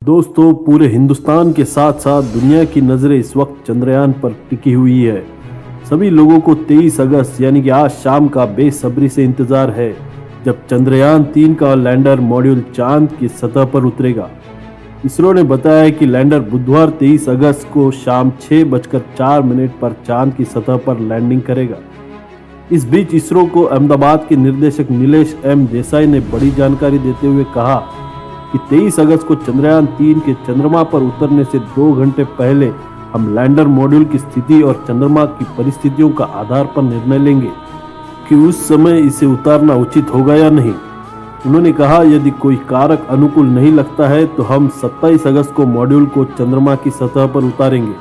दोस्तों, पूरे हिंदुस्तान के साथ साथ दुनिया की नज़रें इस वक्त चंद्रयान पर टिकी हुई है। सभी लोगों को 23 अगस्त यानी कि आज शाम का बेसब्री से इंतजार है, जब चंद्रयान 3 का लैंडर मॉड्यूल चांद की सतह पर उतरेगा। इसरो ने बताया है कि लैंडर बुधवार 23 अगस्त को शाम 6:04 पर चांद की सतह पर लैंडिंग करेगा। इस बीच इसरो को अहमदाबाद के निर्देशक नीलेश एम देसाई ने बड़ी जानकारी देते हुए कहा कि 23 अगस्त को चंद्रयान 3 के चंद्रमा पर उतरने से 2 घंटे पहले हम लैंडर मॉड्यूल की स्थिति और चंद्रमा की परिस्थितियों का आधार पर निर्णय लेंगे कि उस समय इसे उतारना उचित होगा या नहीं। उन्होंने कहा, यदि कोई कारक अनुकूल नहीं लगता है तो हम 27 अगस्त को मॉड्यूल को चंद्रमा की सतह पर उतारेंगे।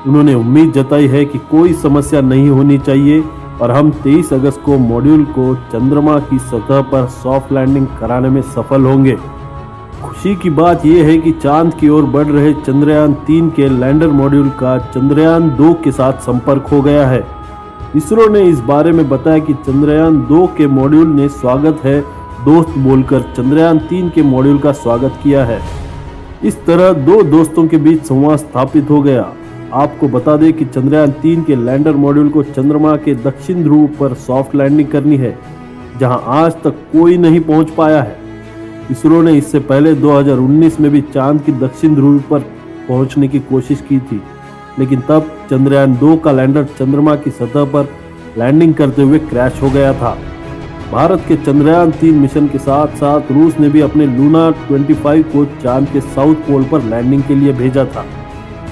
उन्होंने उम्मीद जताई है कि कोई समस्या नहीं होनी चाहिए और हम 23 अगस्त को मॉड्यूल को चंद्रमा की सतह पर सॉफ्ट लैंडिंग कराने में सफल होंगे। खुशी की बात यह है कि चांद की ओर बढ़ रहे चंद्रयान 3 के लैंडर मॉड्यूल का चंद्रयान 2 के साथ संपर्क हो गया है। इसरो ने इस बारे में बताया कि चंद्रयान 2 के मॉड्यूल ने स्वागत है दोस्त बोलकर चंद्रयान 3 के मॉड्यूल का स्वागत किया है। इस तरह दो दोस्तों के बीच संवाद स्थापित हो गया। आपको बता दें कि चंद्रयान 3 के लैंडर मॉड्यूल को चंद्रमा के दक्षिण ध्रुव पर सॉफ्ट लैंडिंग करनी है, जहां आज तक कोई नहीं पहुंच पाया है। इसरो ने इससे पहले 2019 में भी चांद की दक्षिण ध्रुव पर पहुंचने की कोशिश की थी, लेकिन तब चंद्रयान 2 का लैंडर चंद्रमा की सतह पर लैंडिंग करते हुए क्रैश हो गया था। भारत के चंद्रयान 3 मिशन के साथ साथ रूस ने भी अपने लूना 25 को चांद के साउथ पोल पर लैंडिंग के लिए भेजा था।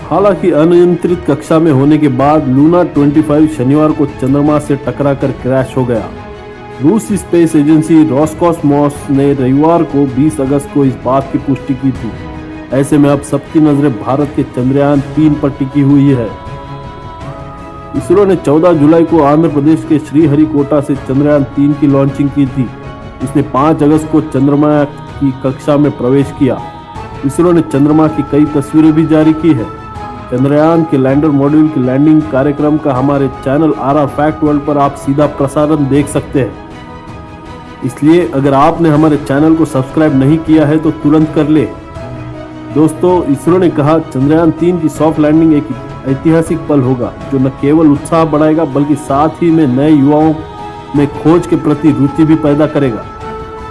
हालांकि अनियंत्रित कक्षा में होने के बाद लूना 25 शनिवार को चंद्रमा से टकराकर क्रैश हो गया। रूसी स्पेस एजेंसी रोसकॉस्मोस ने रविवार को 20 अगस्त को इस बात की पुष्टि की थी। ऐसे में अब सबकी नजरें भारत के चंद्रयान 3 पर टिकी हुई है। इसरो ने 14 जुलाई को आंध्र प्रदेश के श्रीहरिकोटा से चंद्रयान 3 की लॉन्चिंग की थी। इसने 5 अगस्त को चंद्रमा की कक्षा में प्रवेश किया। इसरो ने चंद्रमा की कई तस्वीरें भी जारी की है। चंद्रयान के लैंडर मॉड्यूल की लैंडिंग कार्यक्रम का हमारे चैनल RR फैक्ट वर्ल्ड पर आप सीधा प्रसारण देख सकते हैं। इसलिए अगर आपने हमारे चैनल को सब्सक्राइब नहीं किया है तो तुरंत कर ले। दोस्तों, इसरो ने कहा, चंद्रयान 3 की सॉफ्ट लैंडिंग एक ऐतिहासिक पल होगा जो न केवल उत्साह बढ़ाएगा बल्कि साथ ही में नए युवाओं में खोज के प्रति रुचि भी पैदा करेगा।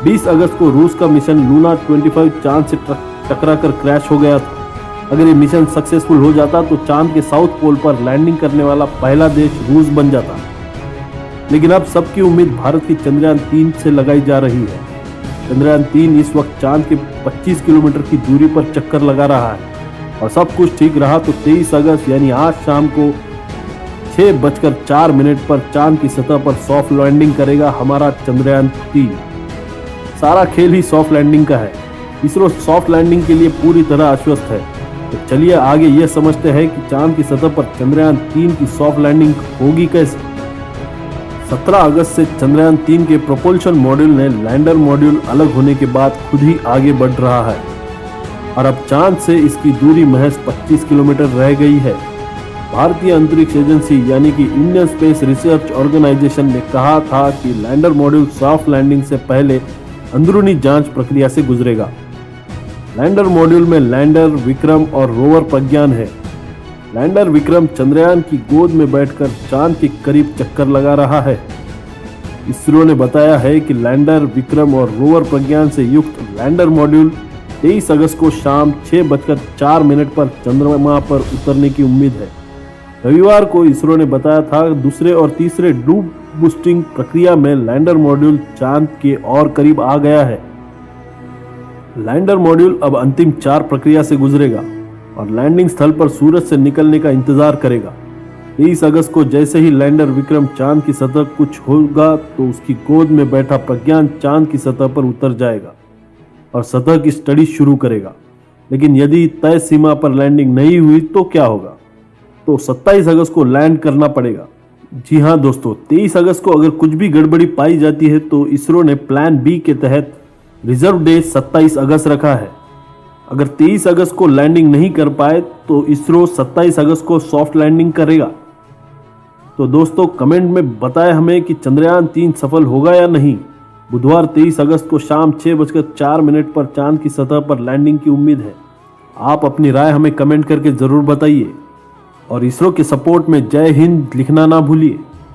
20 अगस्त को रूस का मिशन लूना 25 चांद से टकराकर क्रैश हो गया था। अगर ये मिशन सक्सेसफुल हो जाता तो चांद के साउथ पोल पर लैंडिंग करने वाला पहला देश रूस बन जाता। लेकिन अब सबकी उम्मीद भारत की चंद्रयान 3 से लगाई जा रही है। चंद्रयान 3 इस वक्त चांद के 25 किलोमीटर की दूरी पर चक्कर लगा रहा है और सब कुछ ठीक रहा तो 23 अगस्त यानी आज शाम को 6:04 पर चांद की सतह पर सॉफ्ट लैंडिंग करेगा हमारा चंद्रयान 3। सारा खेल ही सॉफ्ट लैंडिंग का है। इसरो सॉफ्ट लैंडिंग के लिए पूरी तरह आश्वस्त है। तो चलिए आगे यह समझते हैं कि चांद की सतह पर चंद्रयान 3 की सॉफ्ट लैंडिंग होगी कैसे। 17 अगस्त से चंद्रयान 3 के प्रोपल्शन मॉड्यूल ने लैंडर मॉड्यूल अलग होने के बाद खुद ही आगे बढ़ रहा है और अब चांद से इसकी दूरी महज 25 किलोमीटर रह गई है। भारतीय अंतरिक्ष एजेंसी यानी कि इंडियन स्पेस रिसर्च ऑर्गेनाइजेशन ने कहा था कि लैंडर मॉड्यूल सॉफ्ट लैंडिंग से पहले अंदरूनी जांच प्रक्रिया से गुजरेगा। लैंडर मॉड्यूल में लैंडर विक्रम और रोवर प्रज्ञान है। लैंडर विक्रम चंद्रयान की गोद में बैठकर चांद के करीब चक्कर लगा रहा है। इसरो ने बताया है कि लैंडर विक्रम और रोवर प्रज्ञान से युक्त लैंडर मॉड्यूल 23 अगस्त को शाम 6:04 पर चंद्रमा पर उतरने की उम्मीद है। रविवार को इसरो ने बताया था कि दूसरे और तीसरे डूब बूस्टिंग प्रक्रिया में लैंडर मॉड्यूल चांद के और करीब आ गया है। लैंडर मॉड्यूल अब अंतिम 4 प्रक्रिया से गुजरेगा और लैंडिंग स्थल पर सूरज से निकलने का इंतजार करेगा। 23 अगस्त को जैसे ही लैंडर विक्रम चांद की सतह कुछ होगा तो उसकी गोद में बैठा प्रज्ञान चांद की सतह पर उतर जाएगा और सतह की स्टडी शुरू करेगा। लेकिन यदि तय सीमा पर लैंडिंग नहीं हुई तो क्या होगा? तो 27 अगस्त को लैंड करना पड़ेगा। जी हाँ दोस्तों, 23 अगस्त को अगर कुछ भी गड़बड़ी पाई जाती है तो इसरो ने प्लान बी के तहत रिजर्व डेट 27 अगस्त रखा है। अगर 23 अगस्त को लैंडिंग नहीं कर पाए तो इसरो 27 अगस्त को सॉफ्ट लैंडिंग करेगा। तो दोस्तों कमेंट में बताएं हमें कि चंद्रयान 3 सफल होगा या नहीं। बुधवार 23 अगस्त को शाम 6:04 पर चांद की सतह पर लैंडिंग की उम्मीद है। आप अपनी राय हमें कमेंट करके ज़रूर बताइए और इसरो के सपोर्ट में जय हिंद लिखना ना भूलिए।